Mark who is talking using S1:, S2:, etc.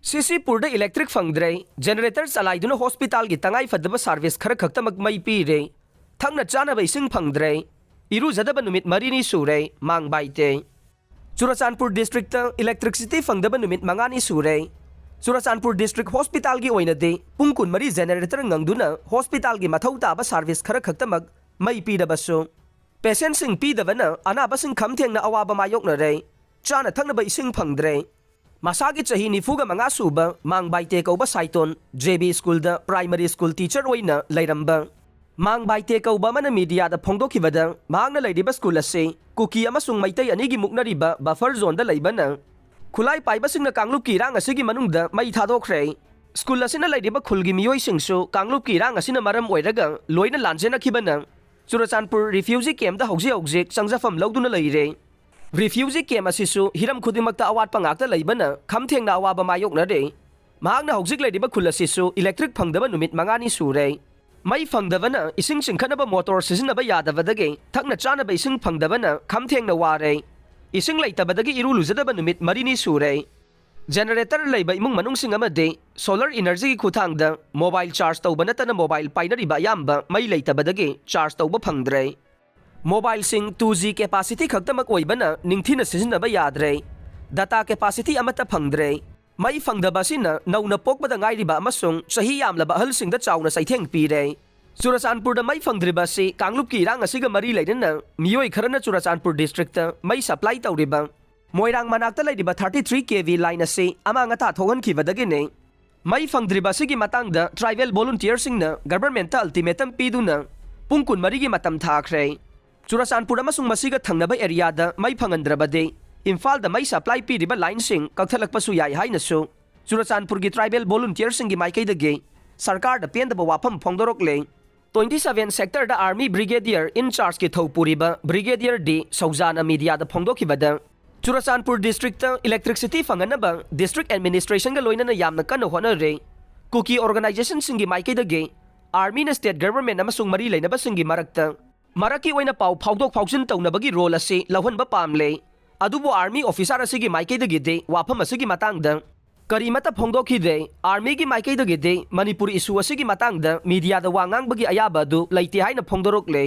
S1: Sisipur electric fangdre, generator salaiduna hospital gi tangai fadaba service khara khaktamak mai pire. Thangna chanaba ising fangdre. Iruzadaba numit marini sure, mang baite. Churachandpur district electricity fangdaba numit mangani sure. Churachandpur district hospital gi oinade, pungkun mari generator ngangduna hospital gi mathau taba service khara khaktamak mai pidabaso. Patient sing pidabana anaba sing khamtheng na awaba mayok na re. Chana thangnaba ising fangdre. Masagi chahi nifuga manga suba mang baite kauba saiton JB school da primary school teacher oina lairamba mang baite kauba mana media da phongdokhibada mangna lairiba school ase kuki amasung maitai anigi muknariba buffer zone da laibana khulai paiba singna kanglup ki rang asigi manungda mai thadokre school asina lairiba khulgi miyoi singsu kanglup ki rang asina maram oiraga loina lanjena khibana Churachandpur refugee camp da hauji changjafam lawduna laire Refugee camp asisu hiram khudimakta awat pangakta laibana khamthengna awaba mayokna re mahakna hojik laidiba khul asisu electric phangdaba numit mangani sure mai phangdabana ising singkhanaba motor sizinaba yadabadage thakna chanaba ising phangdabana khamthengna ware ising laitabadage iru luzadaba numit marini sure generator laiba imung manung sing amade solar energy ki khuthangda mobile charge tawbana tana mobile painariba yamba mai laitabadage charge tawba phangdre Mobile sing 2G capacity khaktamak oibana ningthina sizinaba yadre data capacity amata phangdre mai phangdaba sina nauna pokbada ngairiba amasung chahi yamlaba ahalsingda chauna saitheng pire Churachandpur da mai phangdriba si kanglup ki rang asiga mari laidana miyoi kharana Churachandpur district ta mai supply tawriba moirang manakta laidiba 33 kV line ase amanga ta thogan khibadagine mai phangdriba sigi matangda tribal volunteer singna government ta ultimatum piduna pungkun marigi matam thakre Churachandpur amasung masiga thangnaba area da mai phangandrabade Imphal da mai supply piriba line sing kakhthalakpasu yai hainasu Churachandpur gi tribal volunteer sing gi maikai da ge sarkar da pendaba wafam phongdorok le 27 sector da army brigadier in charge ki thopuriba brigadier D Saujana media da phongdokhibada Churachandpur district ta electricity fanganaba district administration ga loinana yamna kana honare kuki organization sing gi maikai da ge army na state government amasung mari lainaba sing gi marakta Maraki oina pau phawdok phawjin tawnabagi role ase lahonba pamle adubu army officer asigi maikei dagi de wafam asigi matangda karimata phongdokhi de army gi maikei dagi de manipur issue asigi matangda media da wangang bagi ayaba du laite haina phongdorok le